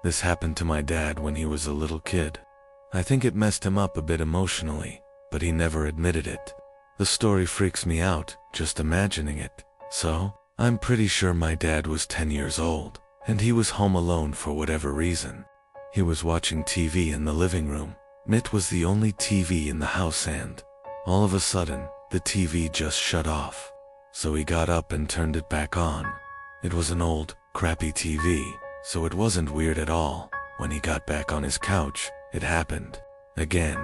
This happened to my dad when he was a little kid. I think it messed him up a bit emotionally, but he never admitted it. The story freaks me out just imagining it. So, I'm pretty sure my dad was 10 years old, and he was home alone for whatever reason. He was watching TV in the living room. It was the only TV in the house, and all of a sudden, the TV just shut off. So he got up and turned it back on. It was an old, crappy TV, so it wasn't weird at all. When he got back on his couch, it happened again.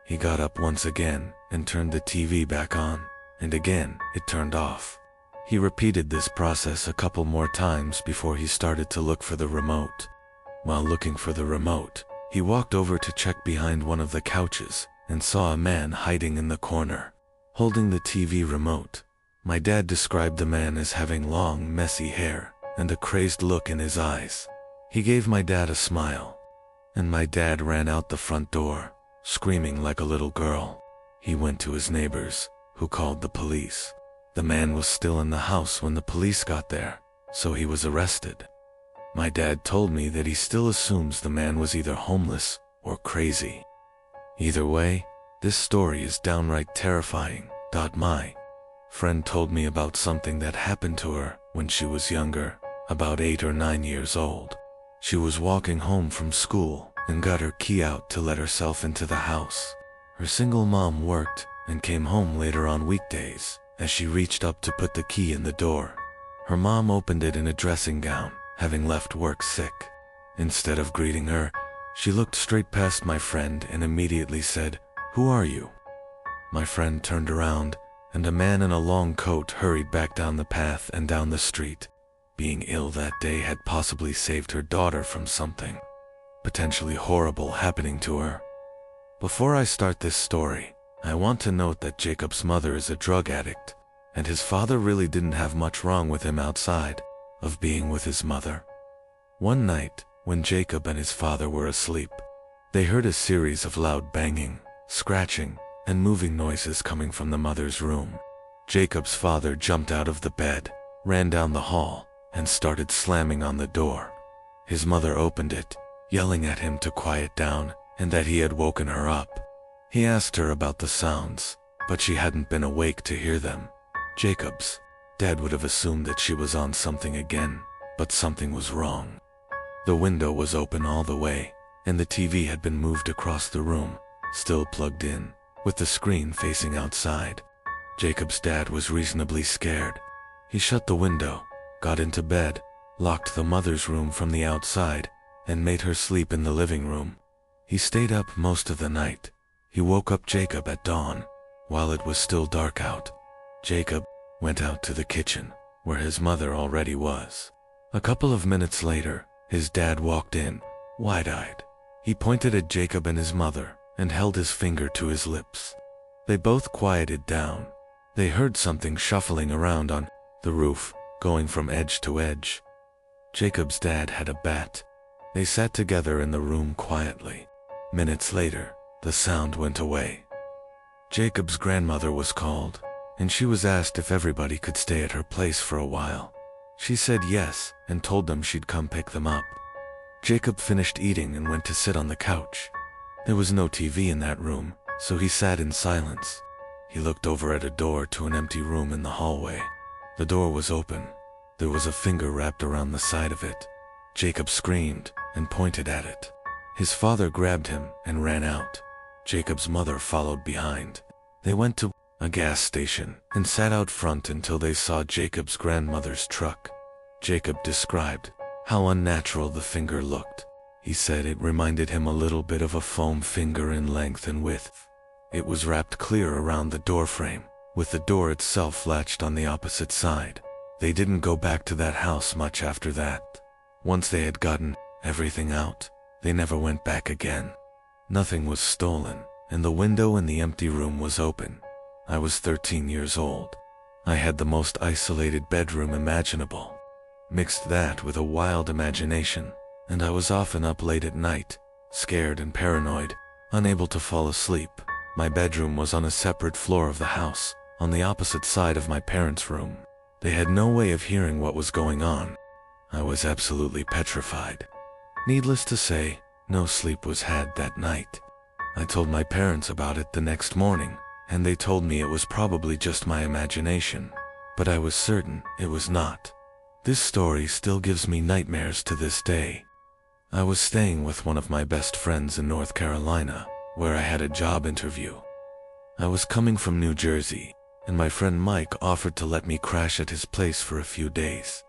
He got up once again and turned the TV back on, and again it turned off. He repeated this process a couple more times before he started to look for the remote. While looking for the remote, he walked over to check behind one of the couches and saw a man hiding in the corner, holding the TV remote. My dad described the man as having long, messy hair and a crazed look in his eyes. He gave my dad a smile, and my dad ran out the front door, screaming like a little girl. He went to his neighbors, who called the police. The man was still in the house when the police got there, so he was arrested. My dad told me that he still assumes the man was either homeless or crazy. Either way, this story is downright terrifying. My friend told me about something that happened to her when she was younger, about 8 or 9 years old. She was walking home from school and got her key out to let herself into the house. Her single mom worked and came home later on weekdays. As she reached up to put the key in the door, her mom opened it in a dressing gown, having left work sick. Instead of greeting her, she looked straight past my friend and immediately said, "Who are you?" My friend turned around, and a man in a long coat hurried back down the path and down the street. Being ill that day had possibly saved her daughter from something potentially horrible happening to her. Before I start this story, I want to note that Jacob's mother is a drug addict, and his father really didn't have much wrong with him outside of being with his mother. One night, when Jacob and his father were asleep, they heard a series of loud banging, scratching, and moving noises coming from the mother's room. Jacob's father jumped out of the bed, ran down the hall, and started slamming on the door. His mother opened it, yelling at him to quiet down and that he had woken her up. He asked her about the sounds, but she hadn't been awake to hear them. Jacob's dad would have assumed that she was on something again, but something was wrong. The window was open all the way, and the TV had been moved across the room, still plugged in, with the screen facing outside. Jacob's dad was reasonably scared. He shut the window, got into bed, locked the mother's room from the outside, and made her sleep in the living room. He stayed up most of the night. He woke up Jacob at dawn, while it was still dark out. Jacob went out to the kitchen, where his mother already was. A couple of minutes later, his dad walked in, wide-eyed. He pointed at Jacob and his mother, and held his finger to his lips. They both quieted down. They heard something shuffling around on the roof, going from edge to edge. Jacob's dad had a bat. They sat together in the room quietly. Minutes later, the sound went away. Jacob's grandmother was called, and she was asked if everybody could stay at her place for a while. She said yes, and told them she'd come pick them up. Jacob finished eating and went to sit on the couch. There was no TV in that room, so he sat in silence. He looked over at a door to an empty room in the hallway. The door was open. There was a finger wrapped around the side of it. Jacob screamed and pointed at it. His father grabbed him and ran out. Jacob's mother followed behind. They went to a gas station and sat out front until they saw Jacob's grandmother's truck. Jacob described how unnatural the finger looked. He said it reminded him a little bit of a foam finger in length and width. It was wrapped clear around the doorframe, with the door itself latched on the opposite side. They didn't go back to that house much after that. Once they had gotten everything out, they never went back again. Nothing was stolen, and the window in the empty room was open. I was 13 years old. I had the most isolated bedroom imaginable. Mixed that with a wild imagination, and I was often up late at night, scared and paranoid, unable to fall asleep. My bedroom was on a separate floor of the house, on the opposite side of my parents' room. They had no way of hearing what was going on. I was absolutely petrified. Needless to say, no sleep was had that night. I told my parents about it the next morning, and they told me it was probably just my imagination, but I was certain it was not. This story still gives me nightmares to this day. I was staying with one of my best friends in North Carolina, where I had a job interview. I was coming from New Jersey, and my friend Mike offered to let me crash at his place for a few days.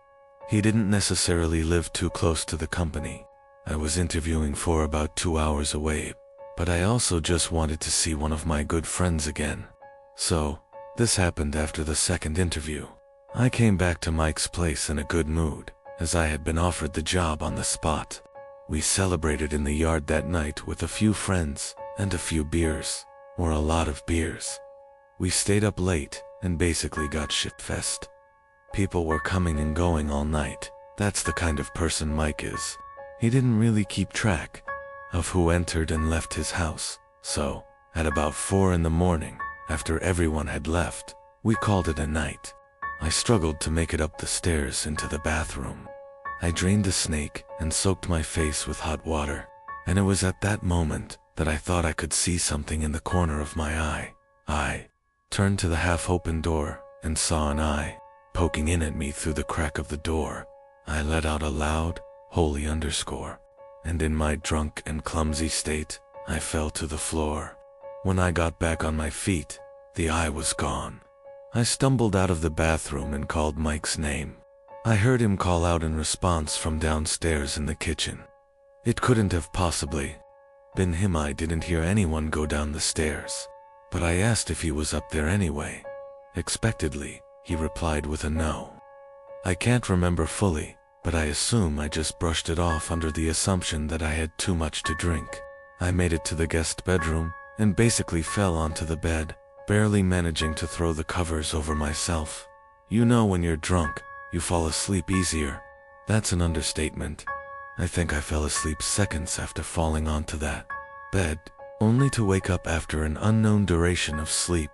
He didn't necessarily live too close to the company. I was interviewing for about 2 hours away, but I also just wanted to see one of my good friends again. So, this happened after the second interview. I came back to Mike's place in a good mood, as I had been offered the job on the spot. We celebrated in the yard that night with a few friends and a few beers, or a lot of beers. We stayed up late and basically got shit-faced. People were coming and going all night. That's the kind of person Mike is. He didn't really keep track of who entered and left his house, so, at about 4 in the morning, after everyone had left, we called it a night. I struggled to make it up the stairs into the bathroom. I drained the snake and soaked my face with hot water, and it was at that moment that I thought I could see something in the corner of my eye. I turned to the half-open door and saw an eye poking in at me through the crack of the door. I let out a loud, holy underscore, and in my drunk and clumsy state, I fell to the floor. When I got back on my feet, the eye was gone. I stumbled out of the bathroom and called Mike's name. I heard him call out in response from downstairs in the kitchen. It couldn't have possibly been him. I didn't hear anyone go down the stairs, but I asked if he was up there anyway. Expectedly, he replied with a no. I can't remember fully, but I assume I just brushed it off under the assumption that I had too much to drink. I made it to the guest bedroom and basically fell onto the bed, barely managing to throw the covers over myself. You know, when you're drunk, you fall asleep easier. That's an understatement. I think I fell asleep seconds after falling onto that bed, only to wake up after an unknown duration of sleep.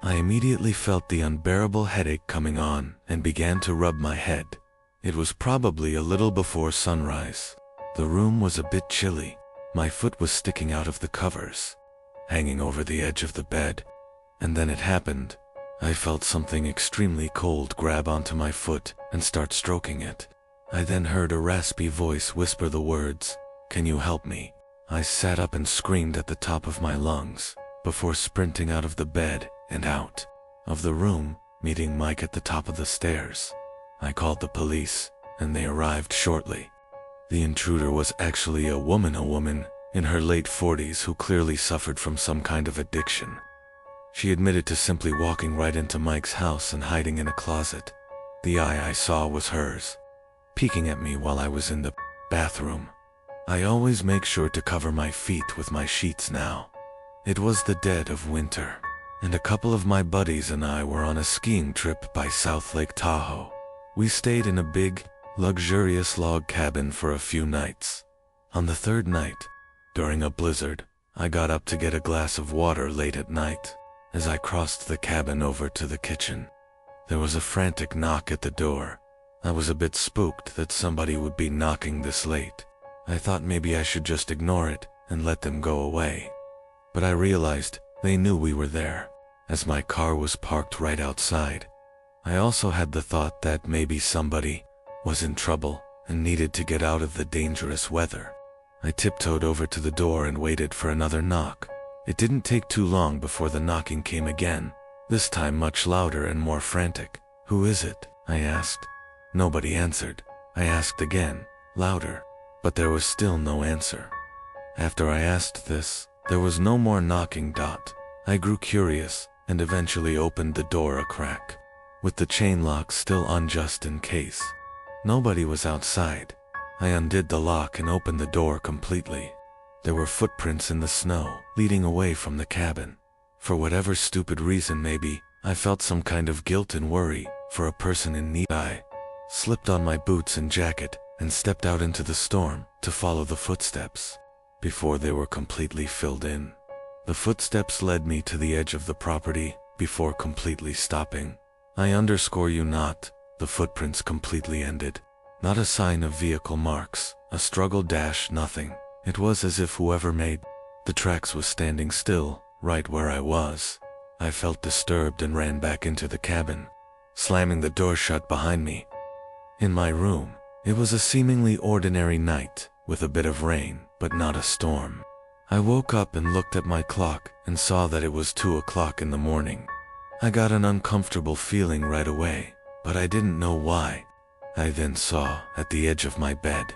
I immediately felt the unbearable headache coming on and began to rub my head. It was probably a little before sunrise. The room was a bit chilly. My foot was sticking out of the covers, hanging over the edge of the bed. And then it happened. I felt something extremely cold grab onto my foot and start stroking it. I then heard a raspy voice whisper the words, "Can you help me?" I sat up and screamed at the top of my lungs, before sprinting out of the bed and out of the room, meeting Mike at the top of the stairs. I called the police, and they arrived shortly. The intruder was actually a woman in her late 40s who clearly suffered from some kind of addiction. She admitted to simply walking right into Mike's house and hiding in a closet. The eye I saw was hers, peeking at me while I was in the bathroom. I always make sure to cover my feet with my sheets now. It was the dead of winter, and a couple of my buddies and I were on a skiing trip by South Lake Tahoe. We stayed in a big, luxurious log cabin for a few nights. On the third night, during a blizzard, I got up to get a glass of water late at night. As I crossed the cabin over to the kitchen, there was a frantic knock at the door. I was a bit spooked that somebody would be knocking this late. I thought maybe I should just ignore it and let them go away. But I realized they knew we were there, as my car was parked right outside. I also had the thought that maybe somebody was in trouble and needed to get out of the dangerous weather. I tiptoed over to the door and waited for another knock. It didn't take too long before the knocking came again, this time much louder and more frantic. "Who is it?" I asked. Nobody answered. I asked again, louder, but there was still no answer. After I asked this, there was no more knocking. I grew curious and eventually opened the door a crack, with the chain lock still on just in case. Nobody was outside. I undid the lock and opened the door completely. There were footprints in the snow, leading away from the cabin. For whatever stupid reason, maybe, I felt some kind of guilt and worry for a person in need. I slipped on my boots and jacket and stepped out into the storm to follow the footsteps. Before they were completely filled in, the footsteps led me to the edge of the property before completely stopping. The footprints completely ended. Not a sign of vehicle marks A struggle dash nothing. It was as if whoever made the tracks was standing still, right where I was. I felt disturbed and ran back into the cabin, slamming the door shut behind me. In my room, it was a seemingly ordinary night, with a bit of rain, but not a storm. I woke up and looked at my clock and saw that it was 2 o'clock in the morning. I got an uncomfortable feeling right away, but I didn't know why. I then saw, at the edge of my bed,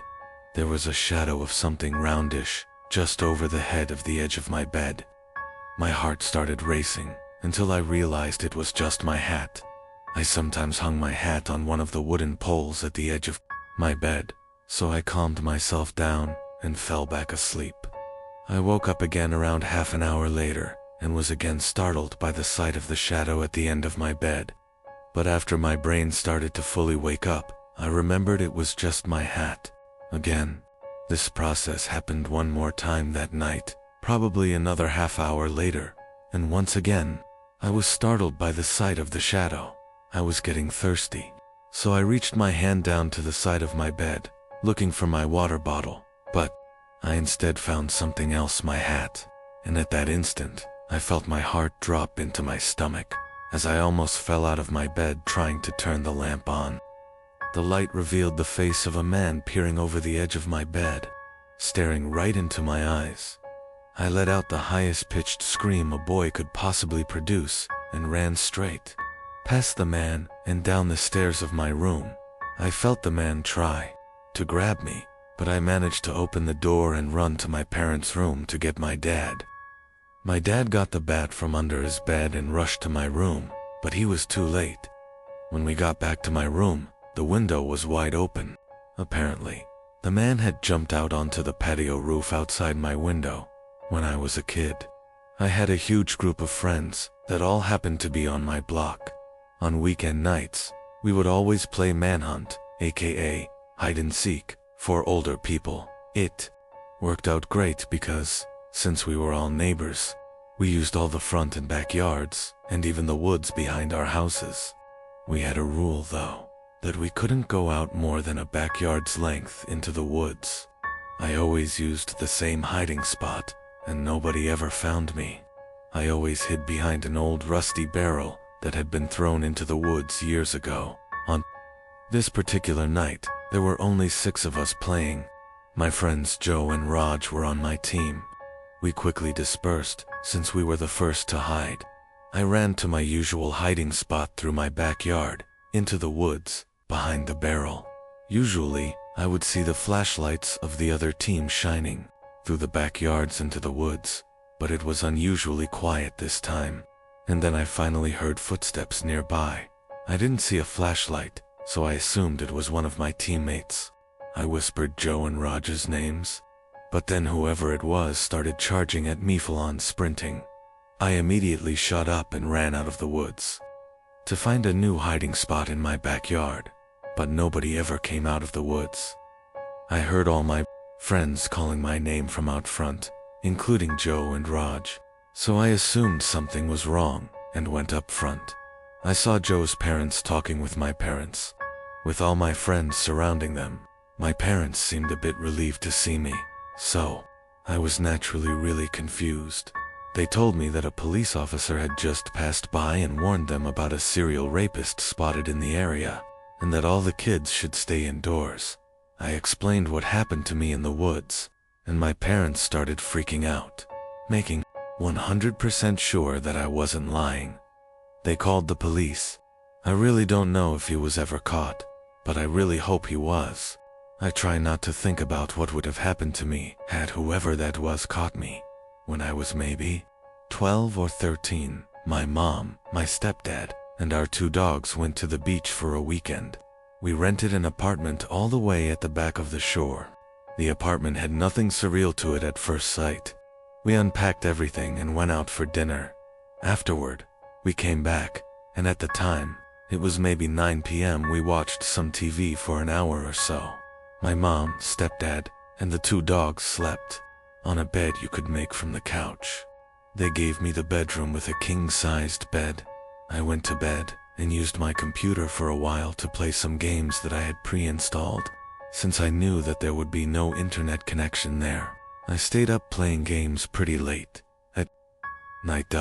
there was a shadow of something roundish, just over the head of the edge of my bed. My heart started racing, until I realized it was just my hat. I sometimes hung my hat on one of the wooden poles at the edge of my bed, so I calmed myself down and fell back asleep. I woke up again around half an hour later, and was again startled by the sight of the shadow at the end of my bed. But after my brain started to fully wake up, I remembered it was just my hat. Again, this process happened one more time that night, probably another half hour later, and once again, I was startled by the sight of the shadow. I was getting thirsty, so I reached my hand down to the side of my bed, looking for my water bottle, but I instead found something else, my hat, and at that instant, I felt my heart drop into my stomach, as I almost fell out of my bed trying to turn the lamp on. The light revealed the face of a man peering over the edge of my bed, staring right into my eyes. I let out the highest-pitched scream a boy could possibly produce, and ran straight past the man and down the stairs of my room. I felt the man try to grab me, but I managed to open the door and run to my parents' room to get my dad. My dad got the bat from under his bed and rushed to my room, but he was too late. When we got back to my room, the window was wide open. Apparently, the man had jumped out onto the patio roof outside my window. When I was a kid, I had a huge group of friends that all happened to be on my block. On weekend nights, we would always play manhunt, aka hide and seek, for older people. It worked out great because, since we were all neighbors, we used all the front and backyards, and even the woods behind our houses. We had a rule, though, that we couldn't go out more than a backyard's length into the woods. I always used the same hiding spot, and nobody ever found me. I always hid behind an old rusty barrel that had been thrown into the woods years ago. On this particular night, there were only 6 of us playing. My friends Joe and Raj were on my team. We quickly dispersed, since we were the first to hide. I ran to my usual hiding spot through my backyard, into the woods, behind the barrel. Usually, I would see the flashlights of the other team shining through the backyards into the woods, but it was unusually quiet this time. And then I finally heard footsteps nearby. I didn't see a flashlight, so I assumed it was one of my teammates. I whispered Joe and Raj's names, but then whoever it was started charging at me full-on sprinting. I immediately shot up and ran out of the woods to find a new hiding spot in my backyard, but nobody ever came out of the woods. I heard all my friends calling my name from out front, including Joe and Raj, so I assumed something was wrong and went up front. I saw Joe's parents talking with my parents, with all my friends surrounding them. My parents seemed a bit relieved to see me, so I was naturally really confused. They told me that a police officer had just passed by and warned them about a serial rapist spotted in the area, and that all the kids should stay indoors. I explained what happened to me in the woods, and my parents started freaking out, making 100% sure that I wasn't lying. They called the police. I really don't know if he was ever caught, but I really hope he was. I try not to think about what would have happened to me had whoever that was caught me. When I was maybe 12 or 13, my mom, my stepdad, and our 2 dogs went to the beach for a weekend. We rented an apartment all the way at the back of the shore. The apartment had nothing surreal to it at first sight. We unpacked everything and went out for dinner. Afterward, we came back, and at the time, it was maybe 9 p.m. We watched some TV for an hour or so. My mom, stepdad, and the 2 dogs slept on a bed you could make from the couch. They gave me the bedroom with a king-sized bed. I went to bed and used my computer for a while to play some games that I had pre-installed. since I knew that there would be no internet connection there. I stayed up playing games pretty late. At night.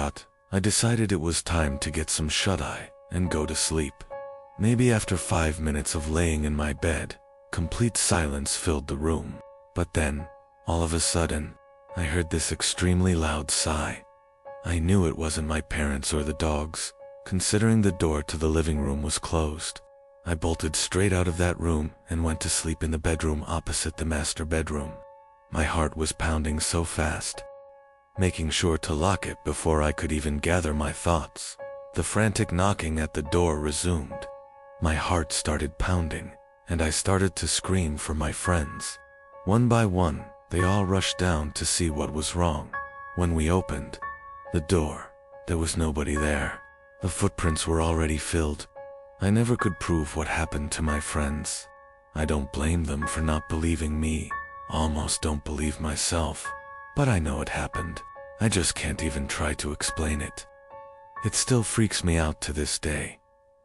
I decided it was time to get some shut-eye and go to sleep. Maybe after 5 minutes of laying in my bed, complete silence filled the room. But then, all of a sudden, I heard this extremely loud sigh. I knew it wasn't my parents or the dogs, considering the door to the living room was closed. I bolted straight out of that room and went to sleep in the bedroom opposite the master bedroom. My heart was pounding so fast, making sure to lock it before I could even gather my thoughts. The frantic knocking at the door resumed. My heart started pounding, and I started to scream for my friends. One by one, they all rushed down to see what was wrong. When we opened the door, there was nobody there. The footprints were already filled. I never could prove what happened to my friends. I don't blame them for not believing me. Almost don't believe myself. But I know it happened. I just can't even try to explain it. It still freaks me out to this day.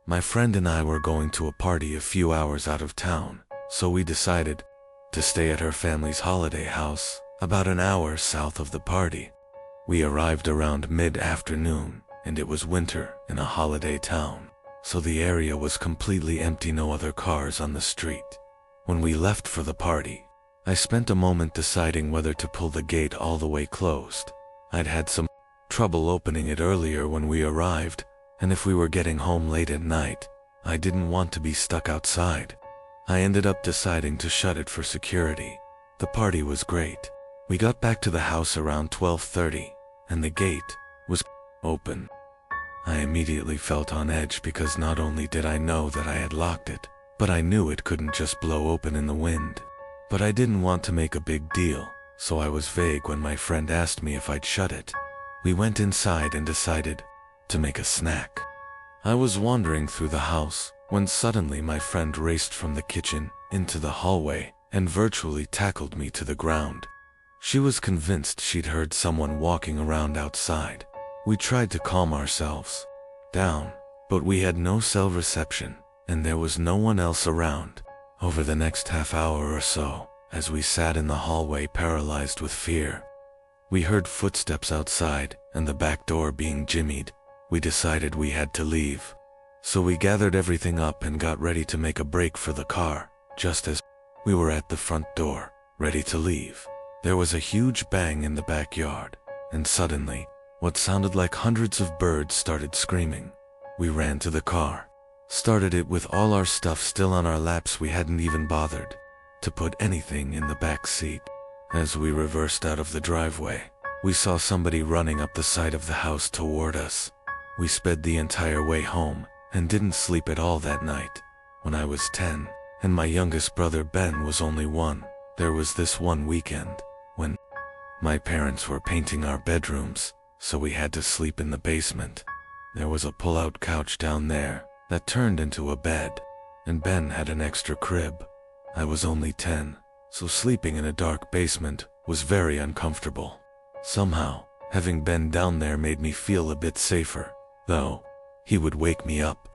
My friend and I were going to a party a few hours out of town, so we decided to stay at her family's holiday house, about an hour south of the party. We arrived around mid-afternoon, and it was winter in a holiday town, so the area was completely empty, no other cars on the street. When we left for the party, I spent a moment deciding whether to pull the gate all the way closed. I'd had some trouble opening it earlier when we arrived, and if we were getting home late at night, I didn't want to be stuck outside. I ended up deciding to shut it for security. The party was great. We got back to the house around 12:30, and the gate was open. I immediately felt on edge because not only did I know that I had locked it, but I knew it couldn't just blow open in the wind. But I didn't want to make a big deal, so I was vague when my friend asked me if I'd shut it. We went inside and decided to make a snack. I was wandering through the house when suddenly my friend raced from the kitchen into the hallway and virtually tackled me to the ground. She was convinced she'd heard someone walking around outside. We tried to calm ourselves down, but we had no cell reception, and there was no one else around. Over the next half hour or so, as we sat in the hallway paralyzed with fear, we heard footsteps outside and the back door being jimmied. We decided we had to leave. So we gathered everything up and got ready to make a break for the car. Just as we were at the front door, ready to leave, there was a huge bang in the backyard, and suddenly, what sounded like hundreds of birds started screaming. We ran to the car, started it with all our stuff still on our laps. We hadn't even bothered to put anything in the back seat. As we reversed out of the driveway, we saw somebody running up the side of the house toward us. We sped the entire way home and didn't sleep at all that night. When I was 10 and my youngest brother Ben was only 1, there was this one weekend when my parents were painting our bedrooms, so we had to sleep in the basement. There was a pull-out couch down there that turned into a bed, and Ben had an extra crib. I was only 10, so sleeping in a dark basement was very uncomfortable. Somehow, having Ben down there made me feel a bit safer, though he would wake me up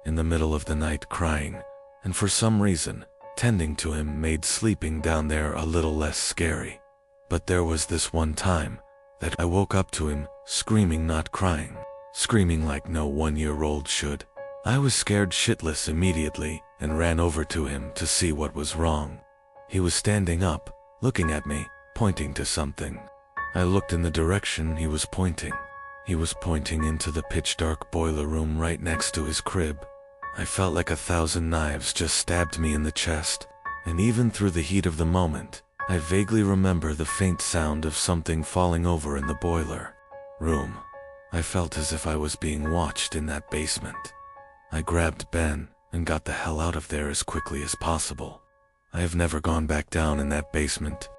in the middle of the night crying, and for some reason, tending to him made sleeping down there a little less scary. But there was this one time that I woke up to him screaming, not crying, screaming like no 1-year-old should. I was scared shitless immediately and ran over to him to see what was wrong. He was standing up, looking at me, pointing to something. I looked in the direction he was pointing. He was pointing into the pitch-dark boiler room right next to his crib. I felt like 1,000 knives just stabbed me in the chest, and even through the heat of the moment, I vaguely remember the faint sound of something falling over in the boiler room. I felt as if I was being watched in that basement. I grabbed Ben and got the hell out of there as quickly as possible. I have never gone back down in that basement